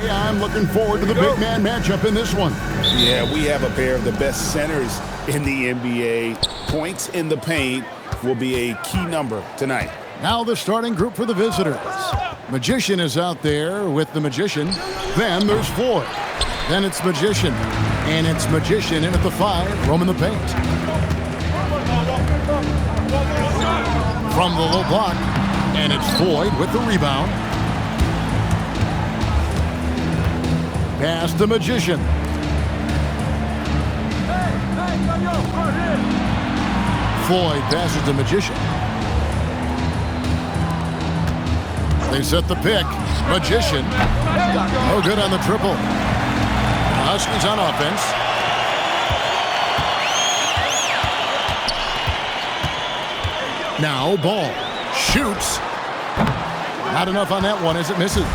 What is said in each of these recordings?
I'm looking forward to the big man matchup in this one. Yeah, we have a pair of the best centers in the NBA. Points in the paint will be a key number tonight. Now the starting group for the visitors. Magician is out there with the Magician. Then there's Floyd. Then it's Magician. And it's Magician in at the 5, roaming the paint. From the low block. And it's Floyd with the rebound. Pass the Magician. Floyd passes the Magician. They set the pick. Magician. No good on the triple. Huskies on offense. Now Ball. Shoots. Not enough on that one as it misses.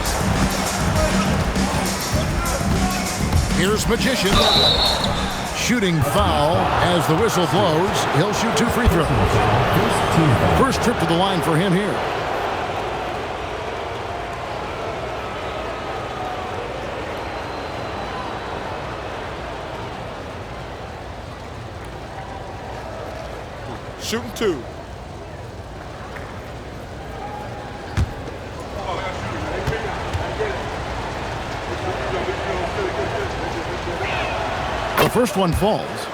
Here's Magician. Shooting foul as the whistle blows. He'll shoot 2 free throws. First trip to the line for him here. Shooting 2. The first one falls.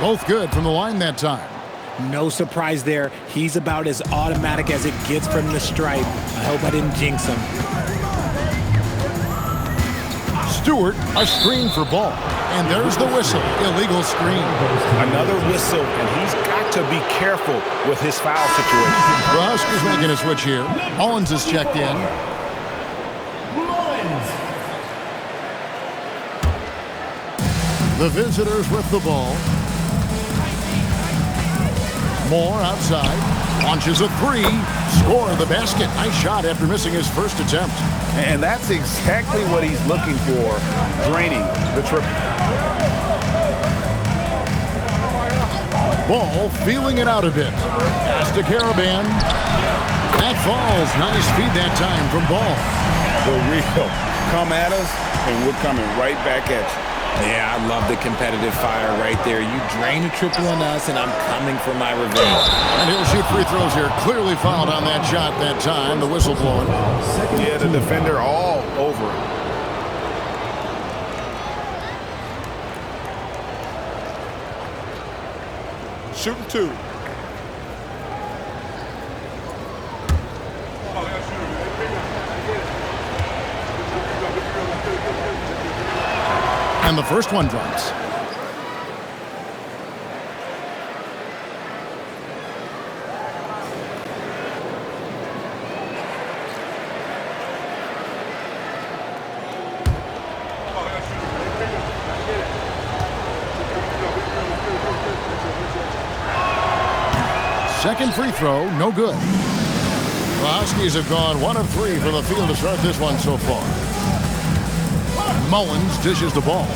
Both good from the line that time. No surprise there. He's about as automatic as it gets from the stripe. I hope I didn't jinx him. Stewart, a screen for Ball. And there's the whistle. Illegal screen. Another whistle, and he's got to be careful with his foul situation. The Huskies making a switch here. Mullins is checked in. The visitors with the ball. Moore outside. Launches a 3. Score the basket. Nice shot after missing his first attempt. And that's exactly what he's looking for, draining the triple. Ball feeling it out a bit. Pass to Karaban. That falls. Nice feed that time from Ball. The real come at us, and we're coming right back at you. Yeah, I love the competitive fire right there. You drain a triple on us, and I'm coming for my revenge. And he'll shoot free throws here. Clearly fouled on that shot that time. The whistle blowing. Yeah, the defender all over it. Shooting 2. And the first one drops. Second free throw, no good. The Huskies have gone 1 of 3 from the field to start this one so far. Mullins dishes the ball.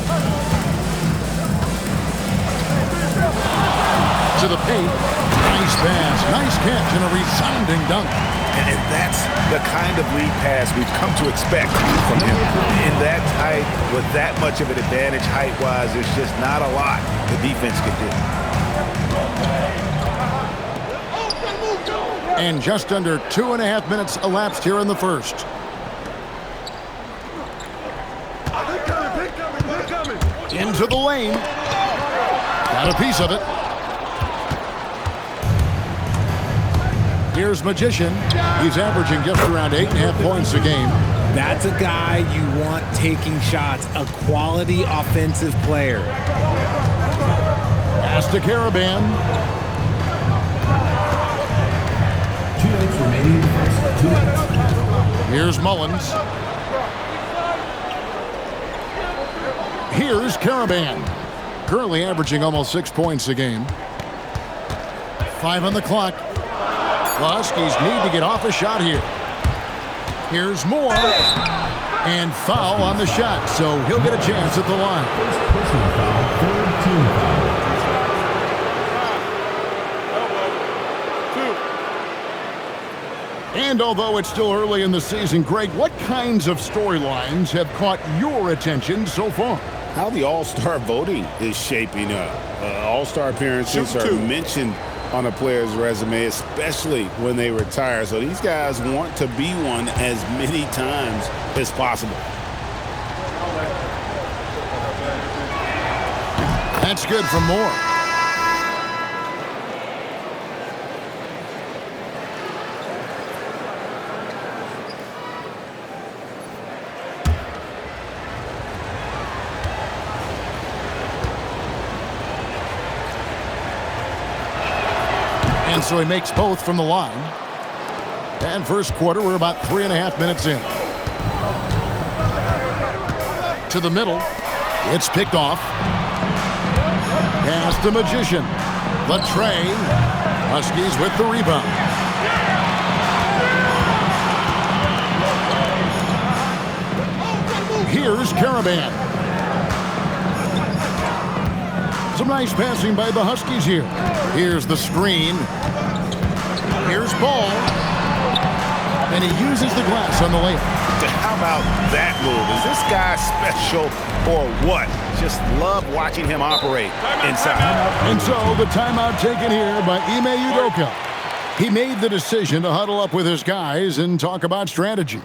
To the paint. Nice pass, nice catch, and a resounding dunk. And that's the kind of lead pass we've come to expect from him. In that height, with that much of an advantage height-wise, there's just not a lot the defense can do. And just under 2.5 minutes elapsed here in the first. Into the lane. Got a piece of it. Here's Magician. He's averaging just around 8.5 points a game. That's a guy you want taking shots, a quality offensive player. Pass to Karaban. 2 minutes remaining. 2 minutes. Here's Mullins. Here's Karaban. Currently averaging almost 6 points a game. 5 on the clock. Huskies need to get off a shot here. Here's Moore. And foul on the shot, so he'll get a chance at the line. Personal foul, third team foul. And although it's still early in the season, Greg, what kinds of storylines have caught your attention so far? How the All-Star voting is shaping up. All-Star appearances are mentioned on a player's resume, especially when they retire. So these guys want to be one as many times as possible. That's good for Moore. And so he makes both from the line. And first quarter, we're about 3.5 minutes in. To the middle. It's picked off. Pass to Magician. The tray. Huskies with the rebound. Here's Caravan. Some nice passing by the Huskies here. Here's the screen. Here's Ball. And he uses the glass on the layup. How about that move? Is this guy special or what? Just love watching him operate inside. And so the timeout taken here by Ime Udoka. He made the decision to huddle up with his guys and talk about strategy.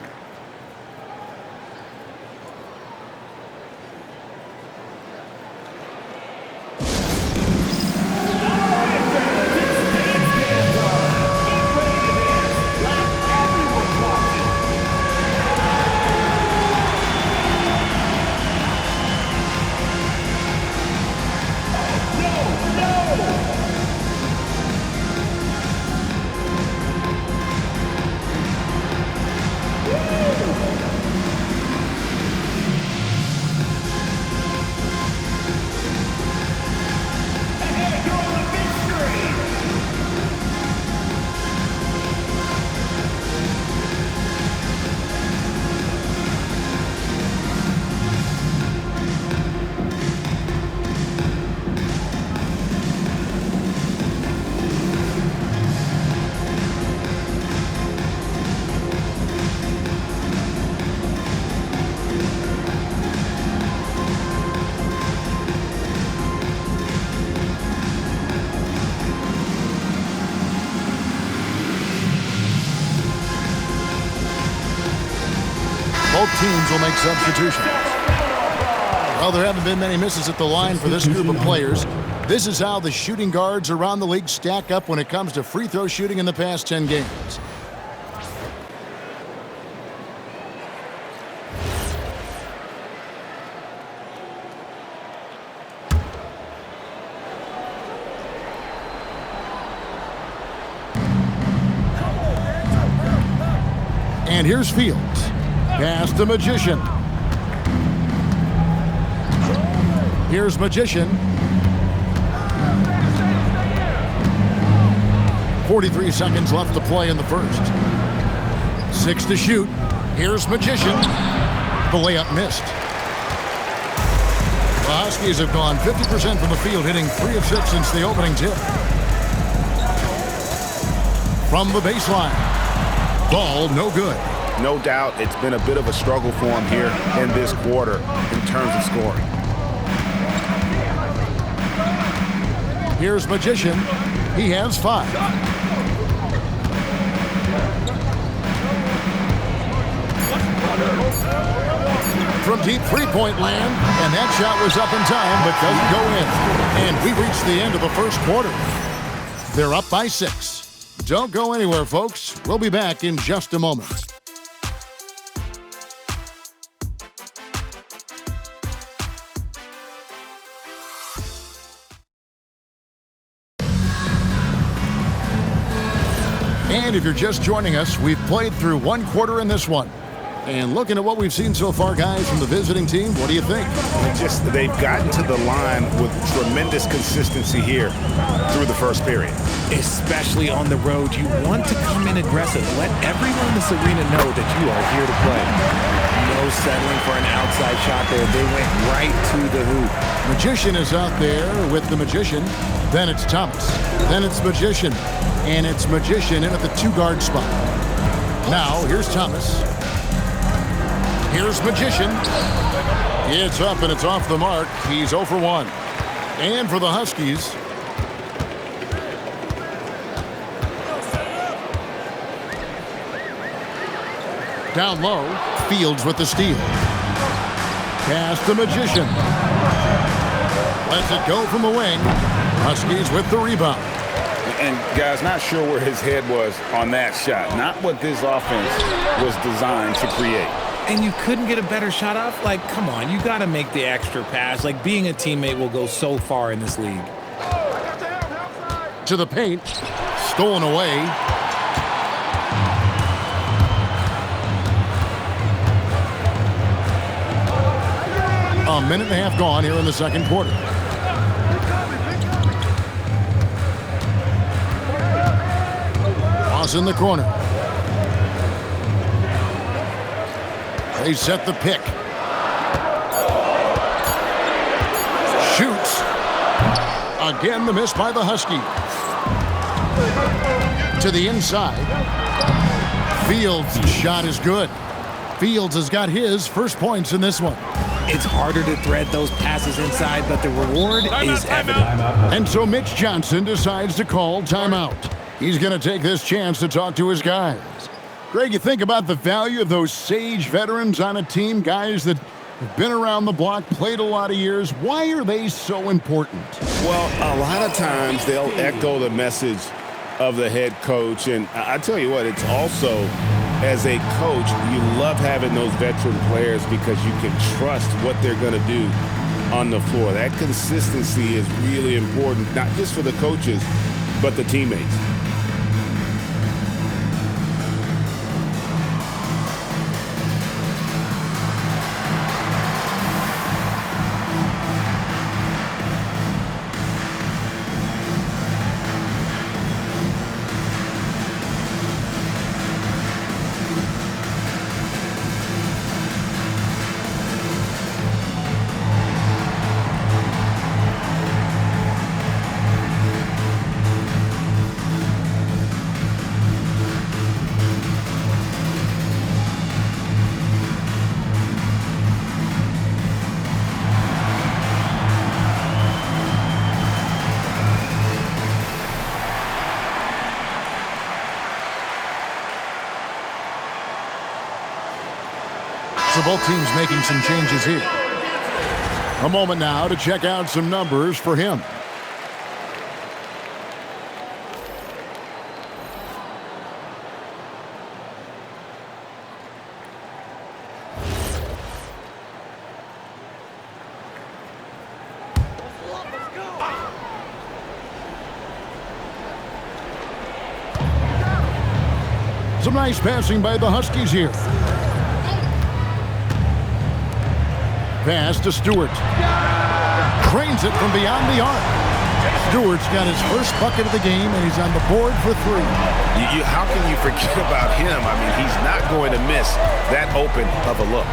Both teams will make substitutions. Well, there haven't been many misses at the line for this group of players. This is how the shooting guards around the league stack up when it comes to free throw shooting in the past 10 games. And here's Fields. Pass to Magician. Here's Magician. 43 seconds left to play in the first. 6 to shoot. Here's Magician. The layup missed. The Huskies have gone 50% from the field, hitting 3 of 6 since the opening tip. From the baseline. Ball no good. No doubt it's been a bit of a struggle for him here in this quarter in terms of scoring. Here's Magician. He has 5. From deep three-point land, and that shot was up in time, but doesn't go in. And we reached the end of the first quarter. They're up by 6. Don't go anywhere, folks. We'll be back in just a moment. And if you're just joining us, we've played through one quarter in this one. And looking at what we've seen so far, guys, from the visiting team, what do you think? They've gotten to the line with tremendous consistency here through the first period. Especially on the road, you want to come in aggressive. Let everyone in this arena know that you are here to play. No settling for an outside shot there. They went right to the hoop. Magician is out there with the Magician. Then it's Thomas. Then it's Magician. And it's Magician in at the 2-guard spot. Now, here's Thomas. Here's Magician. It's up and it's off the mark. He's 0 for 1. And for the Huskies, down low, Fields with the steal. Pass the Magician. Lets it go from the wing. Huskies with the rebound. And, guys, not sure where his head was on that shot. Not what this offense was designed to create. And you couldn't get a better shot off? Like, come on, you got to make the extra pass. Like, being a teammate will go so far in this league. To the paint. Stolen away. A minute and a half gone here in the second quarter. Ross in the corner. They set the pick. Shoots. Again, the miss by the Huskies. To the inside. Fields' shot is good. Fields has got his first points in this one. It's harder to thread those passes inside, but the reward is evident. And so Mitch Johnson decides to call timeout. He's going to take this chance to talk to his guys. Greg, you think about the value of those sage veterans on a team, guys that have been around the block, played a lot of years. Why are they so important? Well, a lot of times they'll echo the message of the head coach. And I tell you what, it's also, as a coach, you love having those veteran players because you can trust what they're going to do on the floor. That consistency is really important, not just for the coaches, but the teammates. So both teams making some changes here. A moment now to check out some numbers for him. Some nice passing by the Huskies here. Pass to Stewart. Cranes it from beyond the arc. Stewart's got his first bucket of the game, and he's on the board for 3. How can you forget about him? I mean, he's not going to miss that open of a look.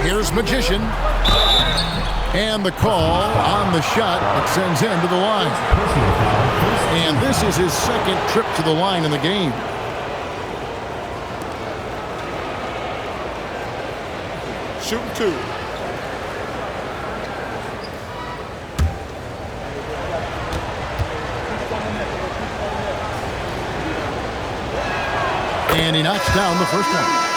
Here's Magician. And the call on the shot. It sends him to the line. And this is his second trip to the line in the game. Shooting 2. And he knocks down the first one.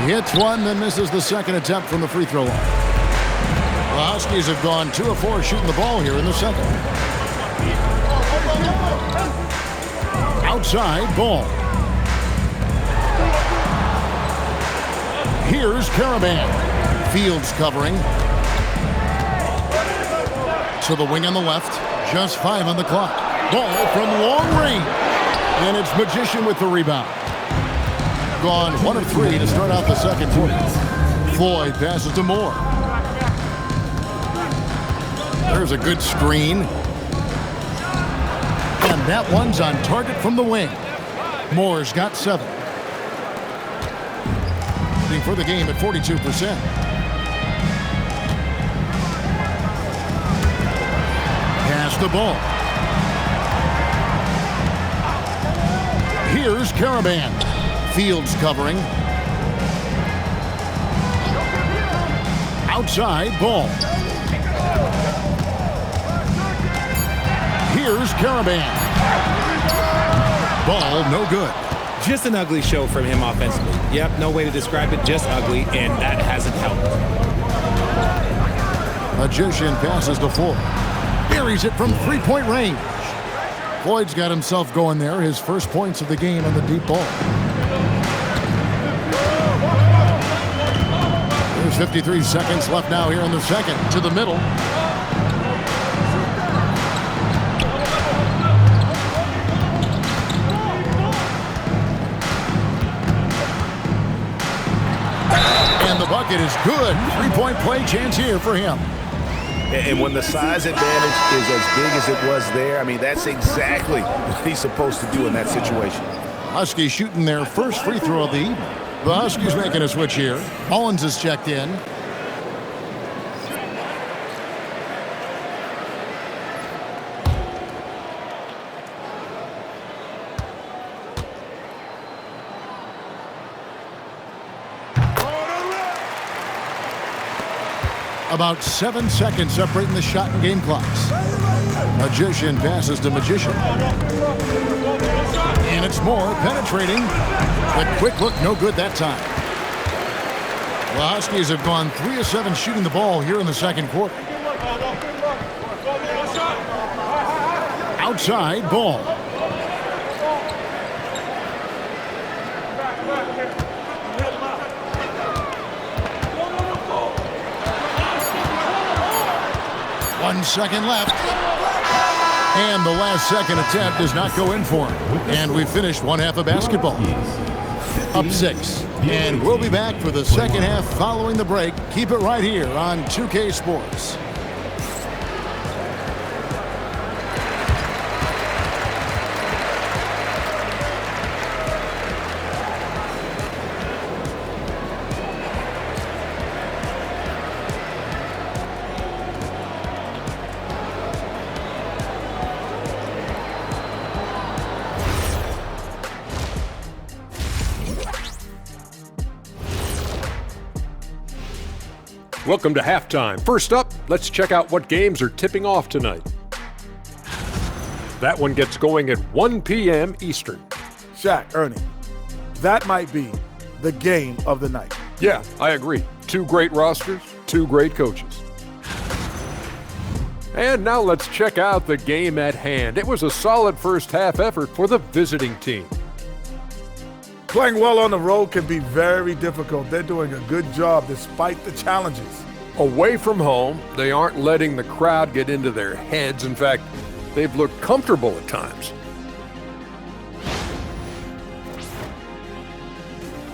He hits one, then misses the second attempt from the free throw line. The Huskies have gone 2 of 4 shooting the ball here in the second. Outside, Ball. Here's Caravan. Fields covering. To the wing on the left. Just 5 on the clock. Ball from long range. And it's Magician with the rebound. Gone 1 of 3 to start out the second quarter. Floyd passes to Moore. There's a good screen. And that one's on target from the wing. Moore's got 7. For the game at 42%. Pass the ball. Here's Caravan. Fields covering. Outside ball. Here's Caravan. Ball no good. Just an ugly show from him offensively. Yep, no way to describe it, just ugly, and that hasn't helped. Magician passes to Floyd. Buries it from 3-point range. Floyd's got himself going there, his first points of the game on the deep ball. There's 53 seconds left now here in the second. To the middle. Bucket is good. 3-point play chance here for him. And when the size advantage is as big as it was there, I mean, that's exactly what he's supposed to do in that situation. Huskies shooting their first free throw of the evening. The Huskies making a switch here. Mullins has checked in. About 7 seconds separating the shot and game clocks. Magician passes to Magician. And it's Moore penetrating. The quick look, no good that time. The Huskies have gone 3 of 7 shooting the ball here in the second quarter. Outside ball. One second left. And the last second attempt does not go in for him. And we finished one half of basketball. Up 6. And we'll be back for the second half following the break. Keep it right here on 2K Sports. Welcome to halftime. First up, let's check out what games are tipping off tonight. That one gets going at 1 p.m. Eastern. Shaq, Ernie, that might be the game of the night. Yeah, I agree. 2 great rosters, 2 great coaches. And now let's check out the game at hand. It was a solid first half effort for the visiting team. Playing well on the road can be very difficult. They're doing a good job despite the challenges. Away from home, they aren't letting the crowd get into their heads. In fact, they've looked comfortable at times.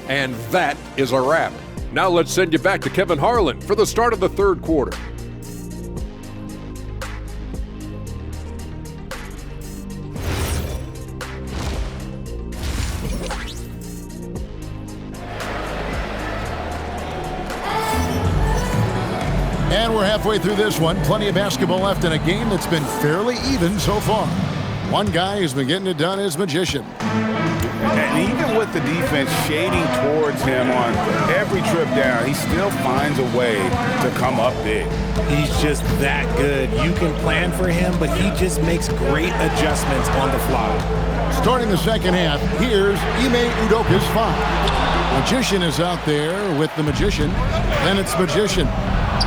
And that is a wrap. Now let's send you back to Kevin Harlan for the start of the third quarter. And we're halfway through this one. Plenty of basketball left in a game that's been fairly even so far. One guy who's been getting it done is Magician. And even with the defense shading towards him on every trip down, he still finds a way to come up big. He's just that good. You can plan for him, but he just makes great adjustments on the fly. Starting the second half, here's Ime Udoka's foul. Magician is out there with the Magician. Then it's Magician.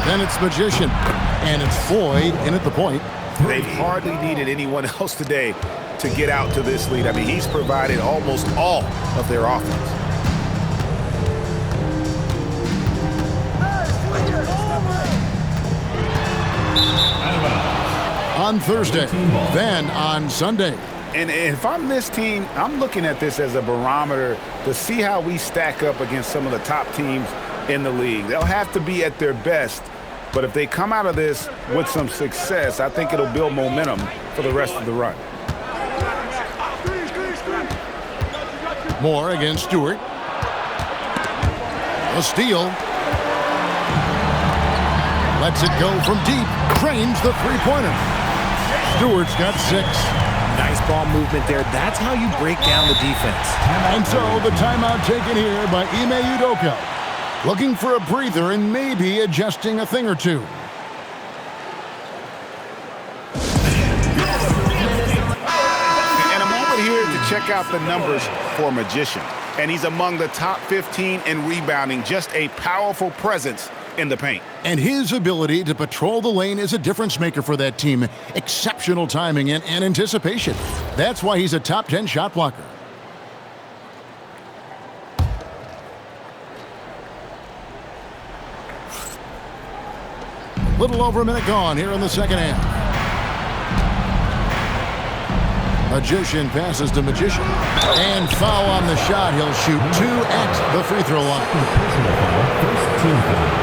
Then it's Magician. And it's Floyd in at the point. They've hardly needed anyone else today to get out to this lead. I mean, he's provided almost all of their offense. on Thursday, then on Sunday. And if I'm this team, I'm looking at this as a barometer to see how we stack up against some of the top teams in the league. They'll have to be at their best, but if they come out of this with some success, I think it'll build momentum for the rest of the run. Moore against Stewart. A steal. Lets it go from deep. Drains the three-pointer. Stewart's got 6. Nice ball movement there. That's how you break down the defense. And so the timeout taken here by Ime Udoka. Looking for a breather and maybe adjusting a thing or two. And a moment here to check out the numbers for Magician. And he's among the top 15 in rebounding. Just a powerful presence in the paint. And his ability to patrol the lane is a difference maker for that team. Exceptional timing and anticipation. That's why he's a top 10 shot blocker. A little over a minute gone here in the second half. Magician passes to Magician. And foul on the shot. He'll shoot 2 at the free throw line. Personal foul, first team foul.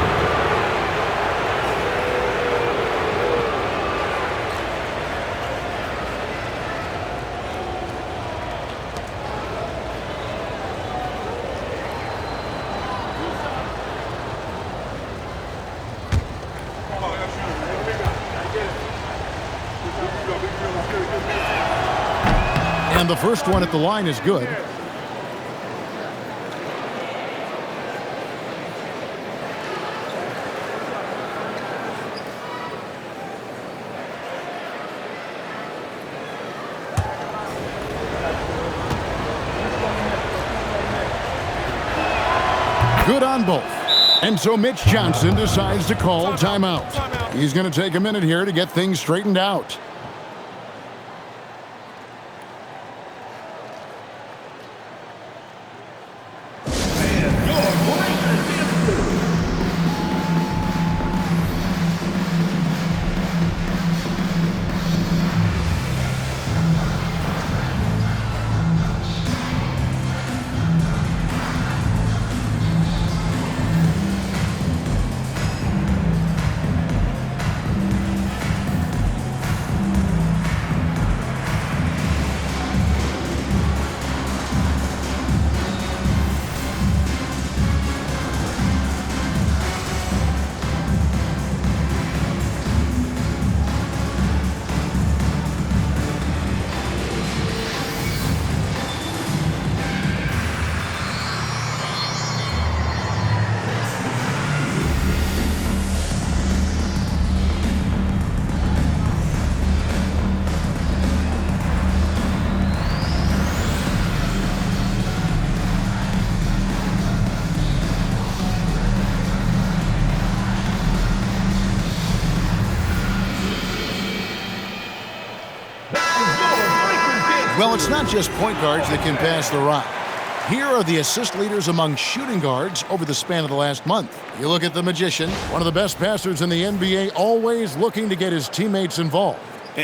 And the first one at the line is good. Good on both. And so Mitch Johnson decides to call timeout. He's going to take a minute here to get things straightened out. Well, it's not just point guards that can pass the rock. Here are the assist leaders among shooting guards over the span of the last month. You look at the Magician, one of the best passers in the NBA, always looking to get his teammates involved.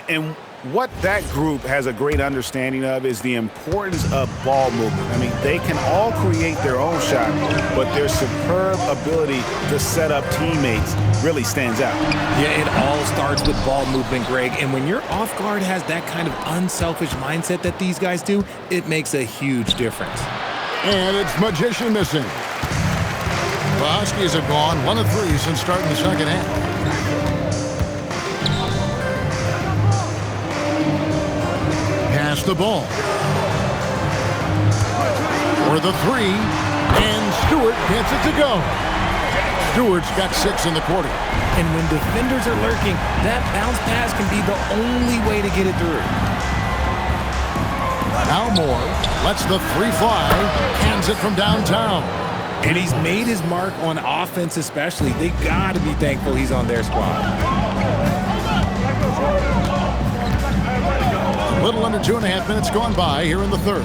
And what that group has a great understanding of is the importance of ball movement. I mean, they can all create their own shot, but their superb ability to set up teammates really stands out. Yeah, it all starts with ball movement, Greg. And when your off guard has that kind of unselfish mindset that these guys do, it makes a huge difference. And it's Magician missing. The Huskies have gone 1 of 3 since starting the second half. Pass the ball. For the 3. And Stewart gets it to go. Stewart's got 6 in the quarter. And when defenders are lurking, that bounce pass can be the only way to get it through. Now Moore lets the 3 fly, hands it from downtown. And he's made his mark on offense especially. They got to be thankful he's on their squad. A little under 2.5 minutes gone by here in the third.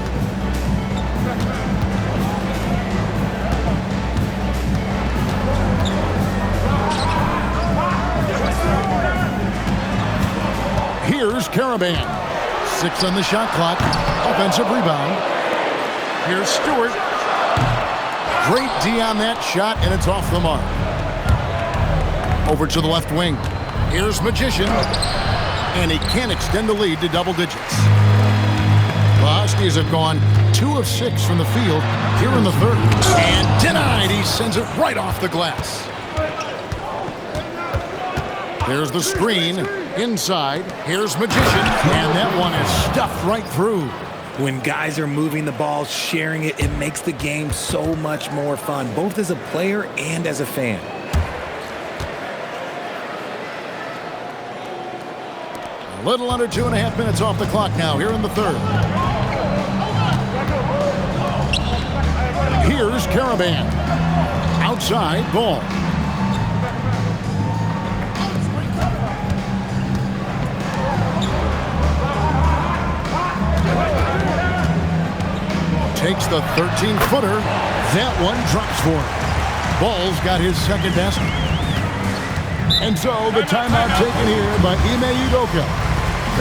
Here's Caravan. 6 on the shot clock. Offensive rebound. Here's Stewart. Great D on that shot, and it's off the mark. Over to the left wing. Here's Magician. And he can't extend the lead to double digits. The Huskies have gone 2 of 6 from the field here in the third. And denied. He sends it right off the glass. There's the screen. Inside. Here's Magician. And that one is stuffed right through. When guys are moving the ball, sharing it, it makes the game so much more fun, both as a player and as a fan. A little under 2.5 minutes off the clock now here in the third. Here's Caravan. Outside ball. Takes the 13-footer. That one drops for him. Ball's got his second basket. And so the timeout taken here by Ime Udoka.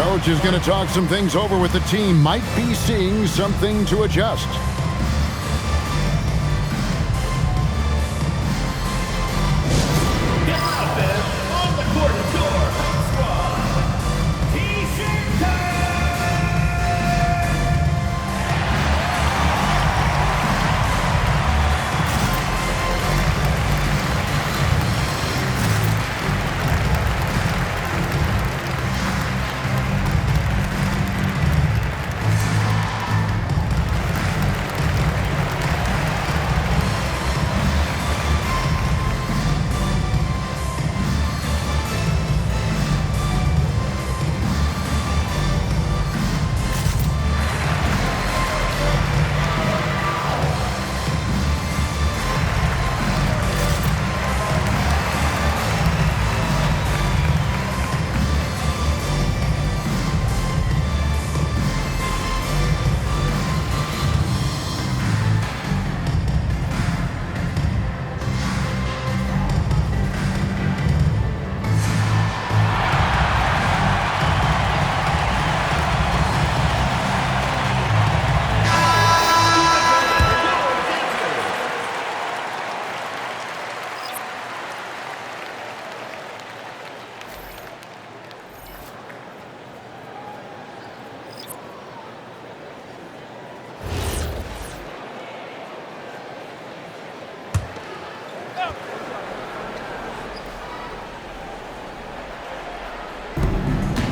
Coach is going to talk some things over with the team. Might be seeing something to adjust.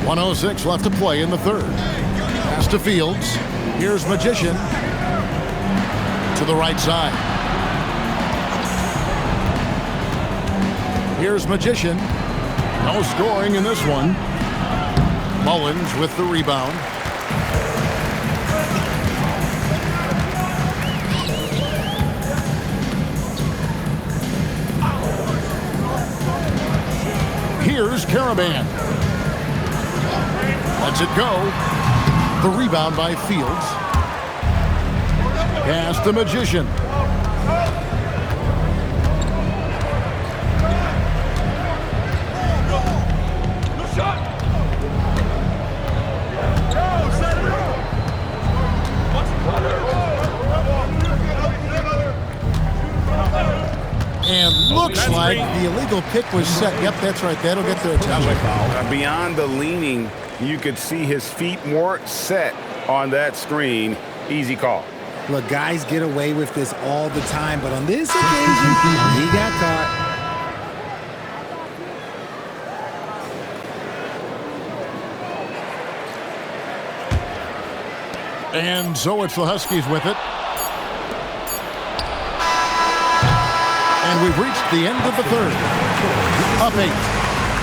.106 left to play in the third. Pass to Fields. Here's Magician. To the right side. Here's Magician. No scoring in this one. Mullins with the rebound. Here's Caravan. Lets it go. The rebound by Fields. Pass to Magician. And looks like the illegal pick was set. Yep, that's right. That'll get their attention. Beyond the leaning, you could see his feet weren't set on that screen. Easy call. Look, guys get away with this all the time, but on this occasion, he got caught. And so it's the Huskies with it. And we've reached the end of the third. Up 8.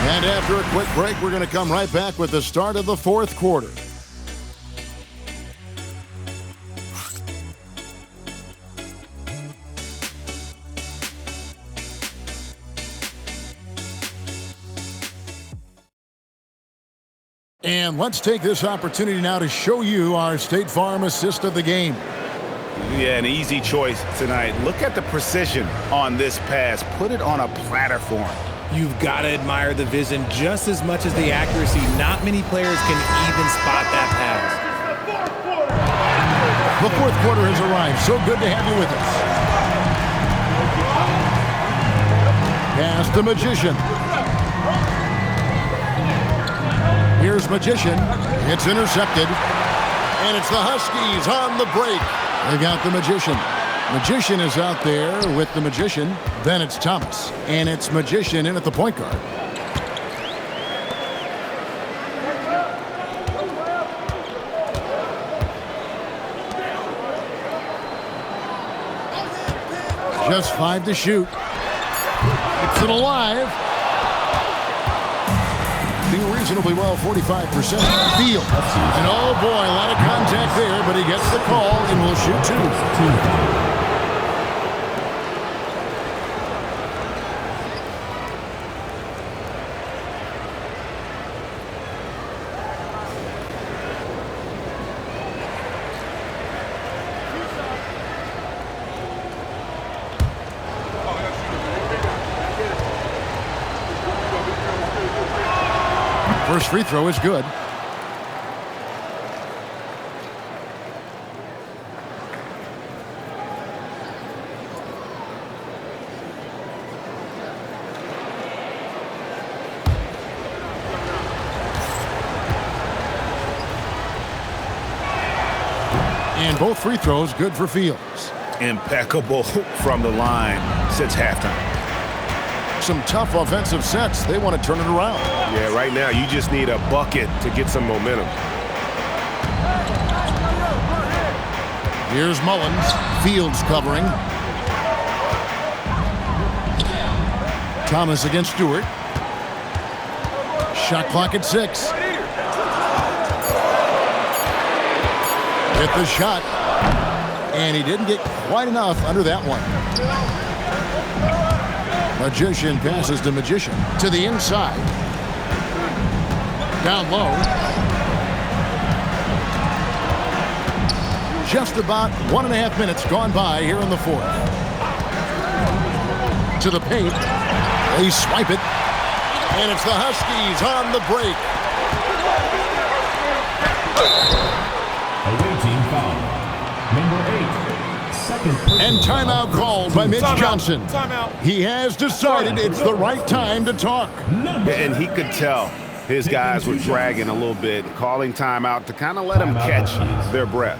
And after a quick break, we're going to come right back with the start of the fourth quarter. And let's take this opportunity now to show you our State Farm assist of the game. Yeah, an easy choice tonight. Look at the precision on this pass. Put it on a platter for him. You've got to admire the vision just as much as the accuracy. Not many players can even spot that pass. The fourth quarter has arrived. So good to have you with us. Pass the Magician. Here's Magician. It's intercepted. And it's the Huskies on the break. They got the Magician. Magician is out there with the Magician. Then it's Thomas. And it's Magician in at the point guard. Just 5 to shoot. It's it alive. Doing reasonably well, 45%. Field. And oh boy, a lot of contact there, but he gets the call and will shoot 2. First free throw is good. And both free throws good for Fields. Impeccable from the line since halftime. Some tough offensive sets. They want to turn it around. Yeah, right now you just need a bucket to get some momentum. Here's Mullins. Fields covering. Thomas against Stewart. Shot clock at 6. Hit the shot. And he didn't get quite enough under that one. Magician passes to Magician. To the inside. Down low. Just about 1.5 minutes gone by here in the fourth. To the paint. They swipe it. And it's the Huskies on the break. Away team foul. Number 8. And timeout called by Mitch Johnson. Timeout. He has decided it's the right time to talk. And he could tell his guys were dragging a little bit, calling timeout to kind of let them catch their breath.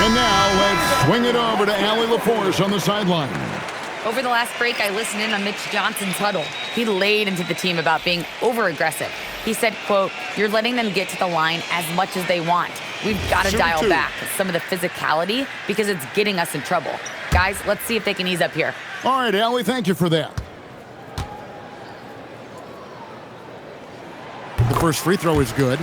And now let's swing it over to Allie LaForce on the sideline. Over the last break, I listened in on Mitch Johnson's huddle. He laid into the team about being over-aggressive. He said, quote, "You're letting them get to the line as much as they want. We've got to dial back some of the physicality because it's getting us in trouble. Guys, let's see if they can ease up here." All right, Allie, thank you for that. The first free throw is good.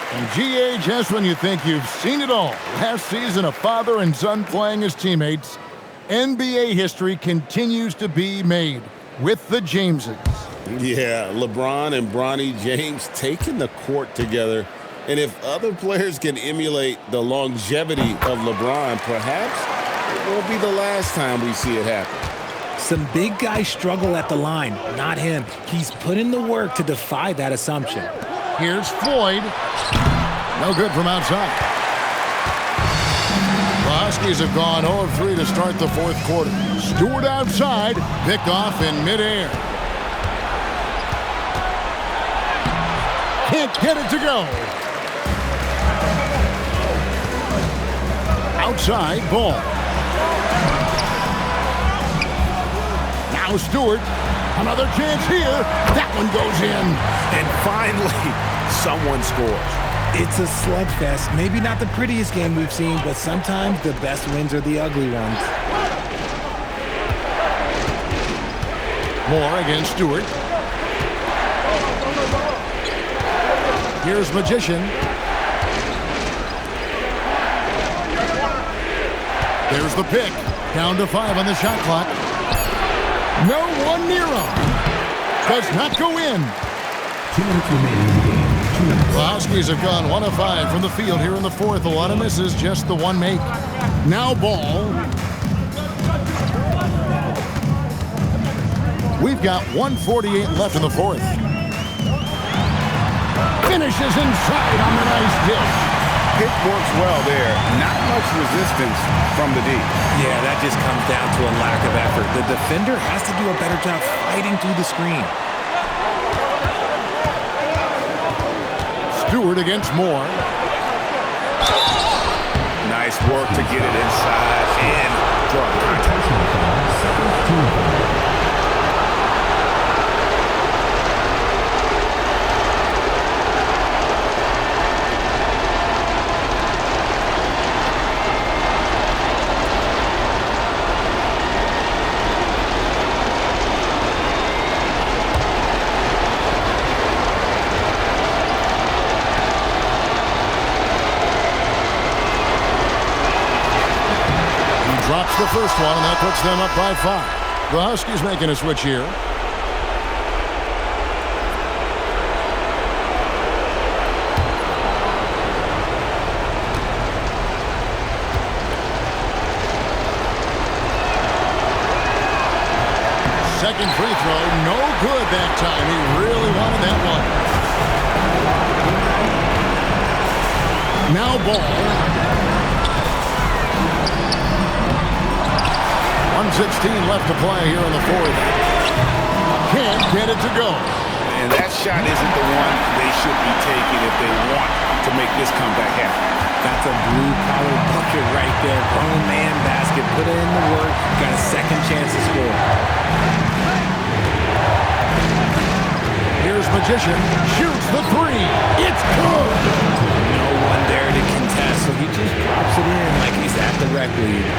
And G.A., just when you think you've seen it all, last season a father and son playing as teammates, NBA history continues to be made with the Jameses. Yeah, LeBron and Bronny James taking the court together. And if other players can emulate the longevity of LeBron, perhaps it won't be the last time we see it happen. Some big guys struggle at the line, not him. He's put in the work to defy that assumption. Here's Floyd. No good from outside. The Huskies have gone 0 of 3 to start the fourth quarter. Stewart outside. Pick off in midair. Can't get it to go. Outside ball. Now Stewart. Another chance here. That one goes in. And finally, someone scores. It's a slugfest. Maybe not the prettiest game we've seen, but sometimes the best wins are the ugly ones. Moore against Stewart. Here's Magician. There's the pick. Down to 5 on the shot clock. No one near him. Does not go in. 2 minutes remaining in the game. The Huskies have gone 1 of 5 from the field here in the fourth. A lot of misses, just the one make. Now ball. We've got 1:48 left in the fourth. Finishes inside on the nice dish. Pick works well there. Not much resistance from the D. Yeah, that just comes down to a lack of effort. The defender has to do a better job fighting through the screen. Stewart against Moore. Nice work to get it inside and draw the contact. Drops the first one, and that puts them up by 5. The Huskies making a switch here. Second free throw, no good that time. He really wanted that one. Now ball. 1:16 left to play here in the fourth. Can't get it to go. And that shot isn't the one they should be taking if they want to make this comeback happen. That's a blue-collar bucket right there. Grown man basket. Put in the work. Got a second chance to score. Here's Magician. Shoots the three. It's good. No one there to contest, so he just drops it in like he's at the rec league.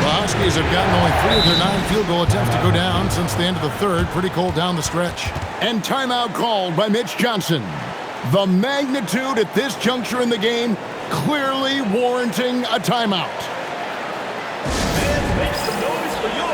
The Huskies have gotten only 3 of their 9 field goal attempts to go down since the end of the third. Pretty cold down the stretch. And timeout called by Mitch Johnson. The magnitude at this juncture in the game clearly warranting a timeout. And make some noise for your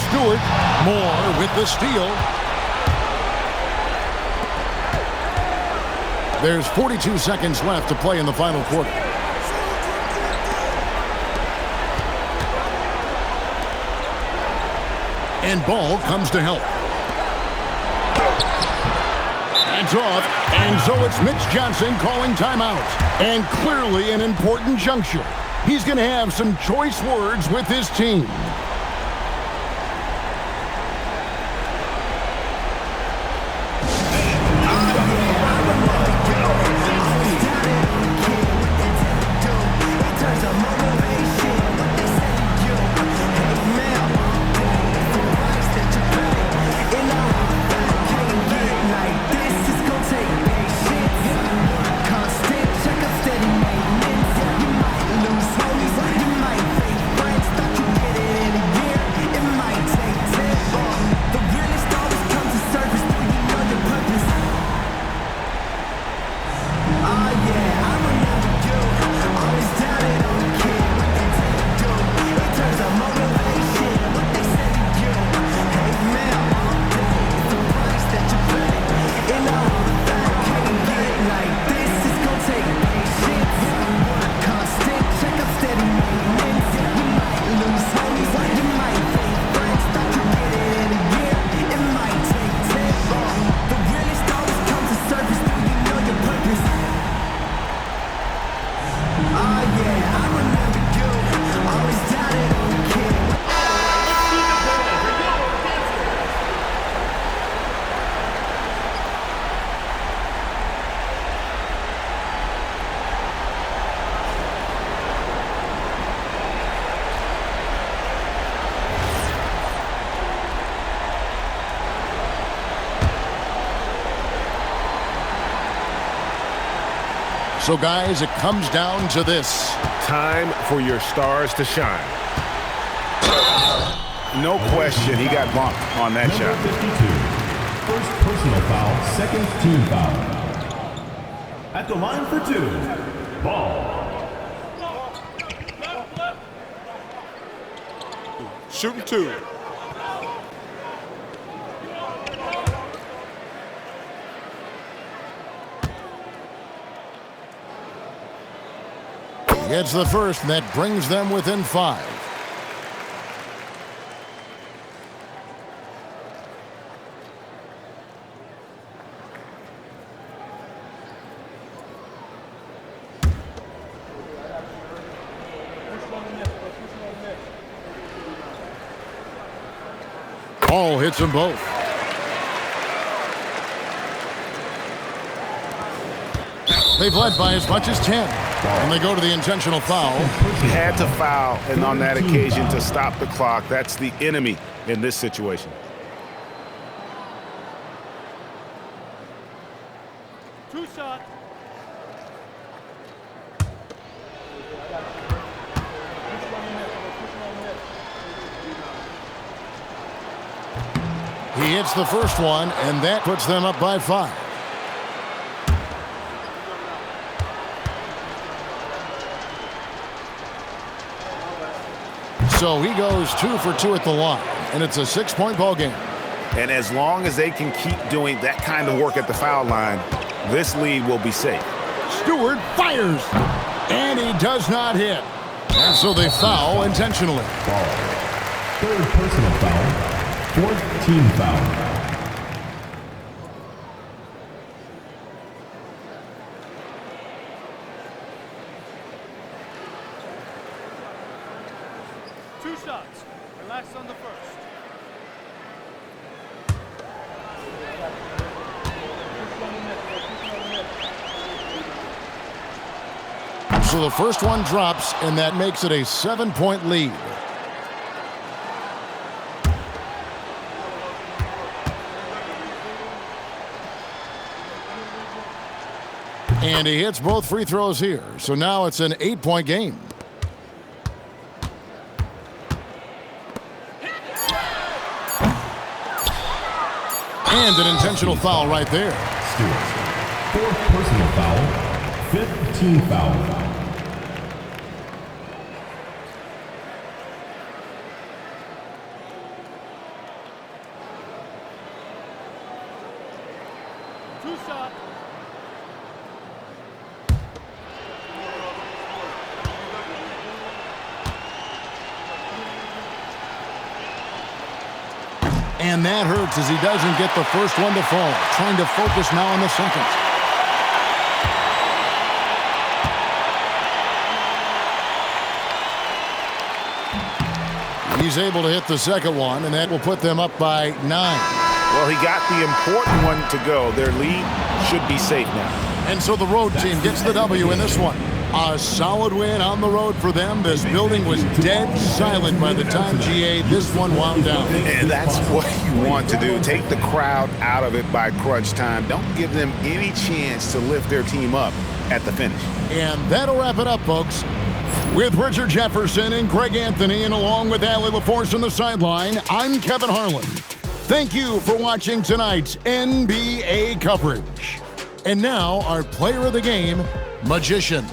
Stewart. Moore with the steal. There's 42 seconds left to play in the final quarter. And ball comes to help. It's off, and so it's Mitch Johnson calling timeout. And clearly an important juncture. He's going to have some choice words with his team. So, guys, it comes down to this. Time for your stars to shine. No question, he got bumped on that shot. 52. First personal foul, second team foul. At the line for two, ball. Shooting two. Gets the first, and that brings them within 5. Ball hits them both. They've led by as much as 10. And they go to the intentional foul. He had to foul, and on that occasion to stop the clock. That's the enemy in this situation. Two shots. He hits the first one, and that puts them up by 5. So he goes 2 for 2 at the line, and it's a 6-point ball game. And as long as they can keep doing that kind of work at the foul line, this lead will be safe. Stewart fires, and he does not hit. And so they foul intentionally. Ball. Third personal foul, fourth team foul. Two shots. Relax on the first. So the first one drops, and that makes it a 7-point lead. And he hits both free throws here. So now it's an 8-point game. And an intentional foul right there. Stewart. Fourth personal foul, fifth team foul. Two shots. And that hurts as he doesn't get the first one to fall. Trying to focus now on the second. He's able to hit the second one, and that will put them up by 9. Well, he got the important one to go. Their lead should be safe now. And so the road team gets the W in this one. A solid win on the road for them. This building was dead silent by the time, GA, this one wound down. And that's what you want to do. Take the crowd out of it by crunch time. Don't give them any chance to lift their team up at the finish. And that'll wrap it up, folks. With Richard Jefferson and Greg Anthony, and along with Allie LaForce on the sideline, I'm Kevin Harlan. Thank you for watching tonight's NBA coverage. And now, our player of the game, Magician.